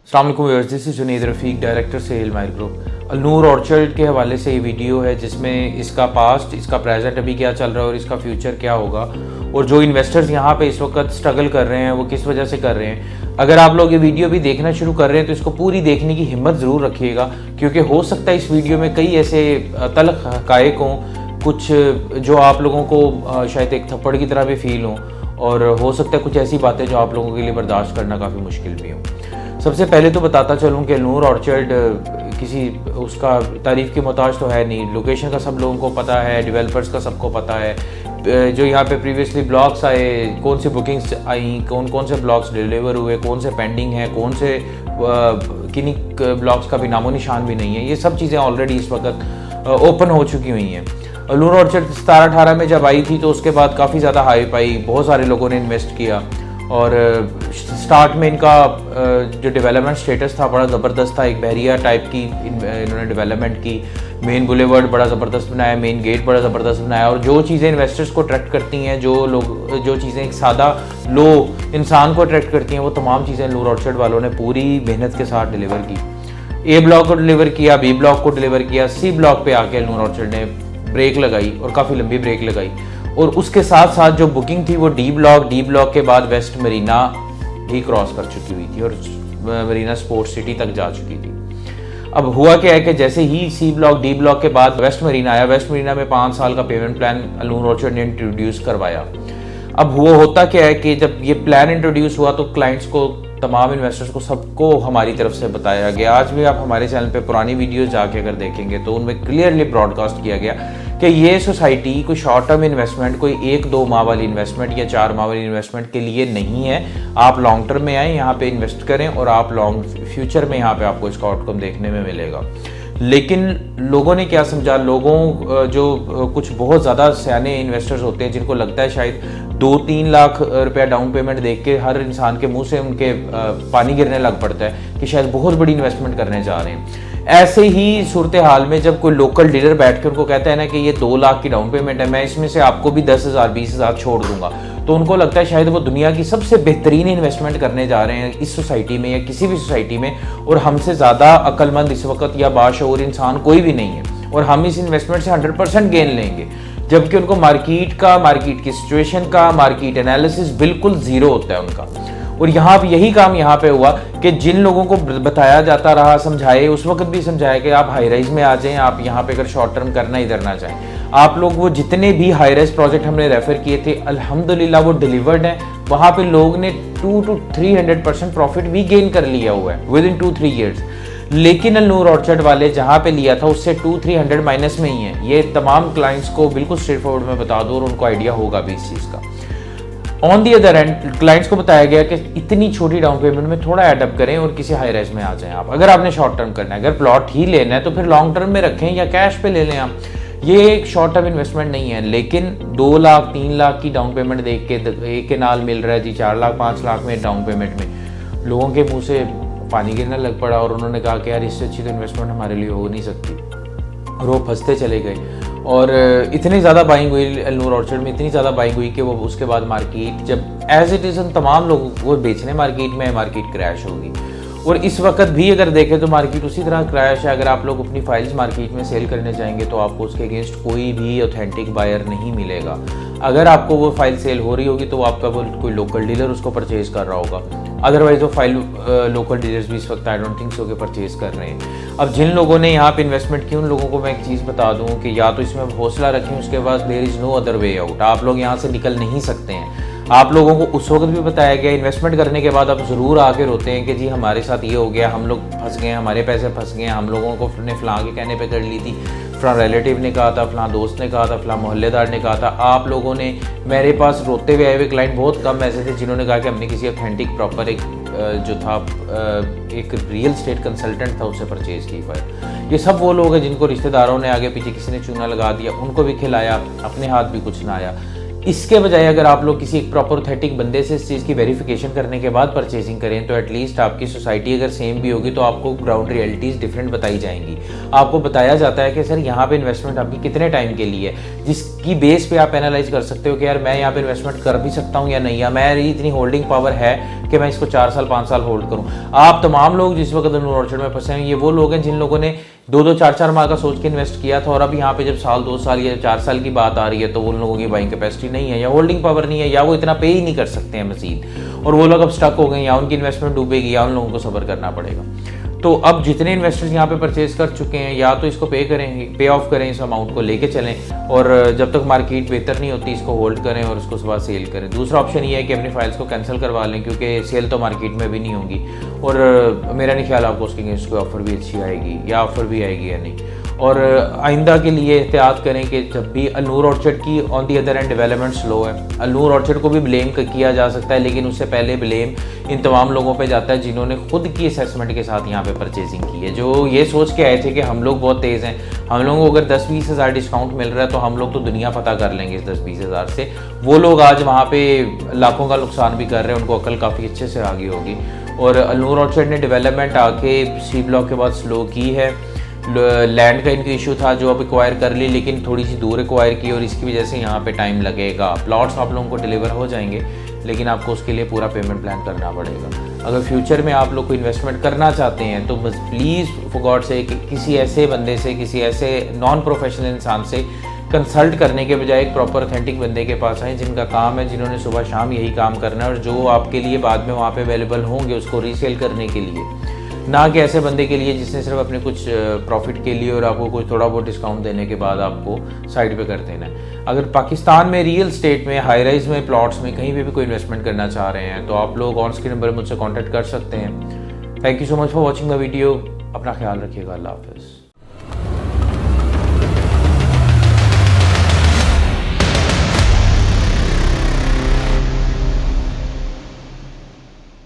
अस्सलाम वालेकुम viewers, this is Junaid Rafiq, director sale mile group. Alnoor orchard के हवाले से ये वीडियो है जिसमें इसका पास्ट, इसका प्रेजेंट अभी क्या चल रहा है और इसका फ्यूचर क्या होगा, और जो इन्वेस्टर्स यहाँ पे इस वक्त स्ट्रगल कर रहे हैं वो किस वजह से कर रहे हैं। अगर आप लोग ये वीडियो भी देखना शुरू कर रहे हैं तो इसको पूरी देखने की हिम्मत ज़रूर रखिएगा, क्योंकि हो सकता है इस वीडियो में कई ऐसे तल्ख हक़ाइक़ हों, कुछ जो आप लोगों को शायद एक थप्पड़ की तरह भी फील हों, और हो सकता है कुछ ऐसी बातें जो आप लोगों के लिए बर्दाश्त करना काफ़ी मुश्किल भी हो। सबसे पहले तो बताता चलूँ कि अलनूर ऑर्चर्ड किसी उसका तारीफ़ की मोहताज तो है नहीं। लोकेशन का सब लोगों को पता है, डेवलपर्स का सबको पता है, जो यहाँ पे प्रीवियसली ब्लॉक्स आए, कौन सी बुकिंग्स आई, कौन कौन से ब्लॉक्स डिलीवर हुए, कौन से पेंडिंग हैं, कौन से किन्हीं ब्लॉक्स का भी नामो निशान भी नहीं है। ये सब चीज़ें ऑलरेडी इस वक्त ओपन हो चुकी हुई हैं। अलनूर ऑर्चर्ड 17-18 में जब आई थी तो उसके बाद काफ़ी ज़्यादा हाइप आई, बहुत सारे लोगों ने इन्वेस्ट किया, और स्टार्ट में इनका जो डेवलपमेंट स्टेटस था बड़ा ज़बरदस्त था। एक बहरिया टाइप की इन्होंने डेवलपमेंट की, मेन बुलेवर्ड बड़ा ज़बरदस्त बनाया, मेन गेट बड़ा ज़बरदस्त बनाया, और जो चीज़ें इन्वेस्टर्स को अट्रैक्ट करती हैं, जो चीज़ें एक सादा लो इंसान को अट्रैक्ट करती हैं, वो तमाम चीज़ें अलनूर ऑर्चर्ड वालों ने पूरी मेहनत के साथ डिलीवर की। ए ब्लॉक को डिलीवर किया, बी ब्लॉक को डिलीवर किया, सी ब्लॉक पे आके अलनूर ऑर्चर्ड ने ब्रेक लगाई, और काफ़ी लंबी ब्रेक लगाई। और उसके साथ साथ जो बुकिंग थी वो डी ब्लॉक के बाद वेस्ट मरीना भी क्रॉस कर चुकी हुई थी और मरीना स्पोर्ट्स सिटी तक जा चुकी थी। अब हुआ क्या है कि जैसे ही सी ब्लॉक डी ब्लॉक के बाद वेस्ट मरीना आया, वेस्ट मरीना में 5 साल का पेमेंट प्लान अलनूर ऑर्चर्ड ने इंट्रोड्यूस करवाया। अब वो होता क्या है कि जब ये प्लान इंट्रोड्यूस हुआ तो क्लाइंट्स को, तमाम इन्वेस्टर्स को, सबको हमारी तरफ से बताया गया। आज भी आप हमारे चैनल पे पुरानी वीडियोस जाके अगर देखेंगे तो उनमें क्लियरली ब्रॉडकास्ट किया गया कि ये सोसाइटी कोई शॉर्ट टर्म इन्वेस्टमेंट, कोई 1-2 माह वाली इन्वेस्टमेंट या 4 माह वाली इन्वेस्टमेंट के लिए नहीं है। आप लॉन्ग टर्म में आए, यहाँ पे इन्वेस्ट करें, और आप लॉन्ग फ्यूचर में यहाँ पे आपको इसका आउटकम देखने में मिलेगा। लेकिन लोगों ने क्या समझा, लोगों जो कुछ बहुत ज़्यादा सियाने इन्वेस्टर्स होते हैं जिनको लगता है शायद 2-3 लाख रुपया डाउन पेमेंट देख के हर इंसान के मुंह से उनके पानी गिरने लग पड़ता है कि शायद बहुत बड़ी इन्वेस्टमेंट करने जा रहे हैं। ऐसे ही सूरत हाल में जब कोई लोकल डीलर बैठ के उनको कहता है ना कि ये 2 लाख की डाउन पेमेंट है, मैं इसमें से आपको भी 10,000 20,000 छोड़ दूंगा, तो उनको लगता है शायद वो दुनिया की सबसे बेहतरीन इन्वेस्टमेंट करने जा रहे हैं इस सोसाइटी में या किसी भी सोसाइटी में, और हमसे ज़्यादा अक्लमंद इस वक्त या बाशऊर इंसान कोई भी नहीं है, और हम इस इन्वेस्टमेंट से 100% गेन लेंगे। जबकि उनको मार्केट की सिचुएशन का, मार्केट एनालिसिस बिल्कुल ज़ीरो होता है उनका। और यहाँ यही काम यहाँ पे हुआ कि जिन लोगों को बताया जाता रहा, समझाए, उस वक्त भी समझाया कि आप हाई राइज में आ जाएं, आप यहाँ पे अगर शॉर्ट टर्म करना इधर ना चाहें। आप लोग वो जितने भी हाई राइज प्रोजेक्ट हमने रेफर किए थे, अल्हम्दुलिल्लाह वो डिलीवर्ड हैं। वहाँ पे लोग ने 200-300% प्रॉफिट भी गेन कर लिया हुआ है विद इन 2-3 ईयर्स। लेकिन अलनूर ऑर्चर्ड वाले जहाँ पे लिया था उससे 200-300 माइनस में ही है। ये तमाम क्लाइंट्स को बिल्कुल स्ट्रेट फॉरवर्ड में बता दो, और उनको आइडिया होगा भी इस चीज़ का। On the other and clients को बताया गया कि इतनी छोटी डाउन पेमेंट में थोड़ा एडअप करें और किसी हाई राइज में आ जाएं आप। अगर आपने शॉर्ट टर्म करना है, अगर प्लॉट ही लेना है तो फिर लॉन्ग टर्म में रखें या कैश पे ले लें आप। ये एक शॉर्ट टर्म इन्वेस्टमेंट नहीं है। लेकिन 2 लाख 3 लाख की डाउन पेमेंट देख के एक के नाल मिल रहा है जी 4 लाख 5 लाख में डाउन पेमेंट में, लोगों के मुँह से पानी गिरने लग पड़ा, और उन्होंने कहा कि यार इससे अच्छी तो इन्वेस्टमेंट हमारे लिए हो नहीं सकती, और वो फंसते चले गए। और इतनी ज़्यादा बाइंग हुई अलनूर ऑर्चर्ड में, इतनी ज़्यादा बाइंग हुई कि वो उसके बाद मार्केट जब एज इट इज़ तमाम लोग वो बेचने मार्केट में, मार्केट क्रैश होगी। और इस वक्त भी अगर देखें तो मार्केट उसी तरह क्रैश है। अगर आप लोग अपनी फाइल्स मार्केट में सेल करने जाएंगे तो आपको उसके अगेंस्ट कोई भी ऑथेंटिक बायर नहीं मिलेगा। अगर आपको वो फाइल सेल हो रही होगी तो आपका वो कोई लोकल डीलर उसको परचेज कर रहा होगा, अदरवाइज वो फाइल लोकल डीलर्स भी इस वक्त आई डोंट थिंक सो के परचेज कर रहे हैं। अब जिन लोगों ने यहाँ पे इन्वेस्टमेंट की उन लोगों को मैं एक चीज़ बता दूँ कि या तो इसमें हौसला रखें, उसके बाद there is no other way out. आप लोग यहाँ से निकल नहीं सकते हैं। आप लोगों को उस वक्त भी बताया गया, इन्वेस्टमेंट करने के बाद आप ज़रूर आके रोते हैं कि जी हमारे साथ ये हो गया, हम लोग फंस गए, हमारे पैसे फंस गए, हम लोगों को ने फलां के कहने पे कर ली थी, फलां रिलेटिव ने कहा था, फलां दोस्त ने कहा था, फलां मोहल्लेदार ने कहा था। आप लोगों ने, मेरे पास रोते हुए आए हुए क्लाइंट बहुत कम ऐसे थे जिन्होंने कहा कि हमने किसी ऑथेंटिक प्रॉपर एक जो था एक रियल स्टेट कंसल्टेंट था उससे परचेज़ की फाइल। ये सब वो लोग हैं जिनको रिश्तेदारों ने आगे पीछे किसी ने चूना लगा दिया, उनको भी खिलाया, अपने हाथ भी कुछ ना आया। इसके बजाय अगर आप लोग किसी एक प्रॉपर ऑथेंटिक बंदे से इस चीज़ की वेरिफिकेशन करने के बाद परचेजिंग करें तो एटलीस्ट आपकी सोसाइटी अगर सेम भी होगी तो आपको ग्राउंड रियलिटीज़ डिफरेंट बताई जाएंगी। आपको बताया जाता है कि सर यहाँ पे इन्वेस्टमेंट आपकी कितने टाइम के लिए है, जिसकी बेस पे आप एनालाइज कर सकते हो कि यार मैं यहाँ पे इन्वेस्टमेंट कर भी सकता हूँ या नहीं, या मेरी इतनी होल्डिंग पावर है कि मैं इसको 4 साल 5 साल होल्ड करूँ। आप तमाम लोग जिस वक्त अनूर ऑर्चर्ड में फंसे हैं ये वो लोग हैं जिन लोगों ने 2-2 4-4 माह का सोच के इन्वेस्ट किया था, और अब यहाँ पे जब साल 2 साल या 4 साल की बात आ रही है तो उन लोगों की बाइंग कैपेसिटी नहीं है या होल्डिंग पावर नहीं है या वो इतना पे ही नहीं कर सकते हैं मजीद, और वो लोग अब स्टक हो गए, या उनकी इन्वेस्टमेंट डूबेगी या उन लोगों को सब्र करना पड़ेगा। तो अब जितने इन्वेस्टर्स यहाँ पे परचेज कर चुके हैं या तो इसको पे करें, पे ऑफ करें, इस अमाउंट को लेके चलें, और जब तक मार्केट बेहतर नहीं होती इसको होल्ड करें और उसको सुबह सेल करें। दूसरा ऑप्शन ये है कि अपनी फाइल्स को कैंसिल करवा लें, क्योंकि सेल तो मार्केट में भी नहीं होगी, और मेरा नहीं ख्याल आपको उसके अगेंस्ट कोई ऑफर भी अच्छी आएगी या ऑफर भी आएगी या नहीं। और आइंदा के लिए एहतियात करें कि जब भी अनूर ऑर्चर्ड की on the other and development slow है, अनूर ऑर्चर्ड को भी ब्लेम किया जा सकता है, लेकिन उससे पहले ब्लेम इन तमाम लोगों पे जाता है जिन्होंने खुद की असेसमेंट के साथ यहाँ पे परचेजिंग की है, जो ये सोच के आए थे कि हम लोग बहुत तेज़ हैं, हम लोगों को अगर 10-20 हज़ार डिस्काउंट मिल रहा है तो हम लोग तो दुनिया फतह कर लेंगे इस 10-20 हज़ार से। वो लोग आज वहाँ पे लाखों का नुकसान भी कर रहे हैं, उनको अकल काफ़ी अच्छे से आ गई होगी। और अनूर ऑर्चर्ड ने डेवलपमेंट आके सी ब्लॉक के बाद स्लो की है। लैंड का इनका इशू था जो अब एक्वायर कर ली, लेकिन थोड़ी सी दूर एक्वायर की और इसकी वजह से यहाँ पे टाइम लगेगा। प्लॉट्स आप लोगों को डिलीवर हो जाएंगे, लेकिन आपको उसके लिए पूरा पेमेंट प्लान करना पड़ेगा। अगर फ्यूचर में आप लोग को इन्वेस्टमेंट करना चाहते हैं तो बस प्लीज़ फॉर गॉड से किसी ऐसे बंदे से, किसी ऐसे नॉन प्रोफेशनल इंसान से कंसल्ट करने के बजाय एक प्रॉपर ऑथेंटिक बंदे के पास आए जिनका काम है, जिन्होंने सुबह शाम यही काम करना है और जो आपके लिए बाद में वहाँ पे अवेलेबल होंगे उसको रीसेल करने के लिए, ना कि ऐसे बंदे के लिए जिसने सिर्फ अपने कुछ प्रॉफिट के लिए और आपको कुछ थोड़ा बहुत डिस्काउंट देने के बाद आपको साइड पे कर देना है। अगर पाकिस्तान में रियल स्टेट में, हाई राइज में, प्लॉट्स में कहीं पे भी कोई इन्वेस्टमेंट करना चाह रहे हैं तो आप लोग ऑन स्क्रीन नंबर मुझसे कॉन्टैक्ट कर सकते हैं। Thank you so much for watching the video. अपना ख्याल रखिएगा। अल्लाह हाफ़िज़।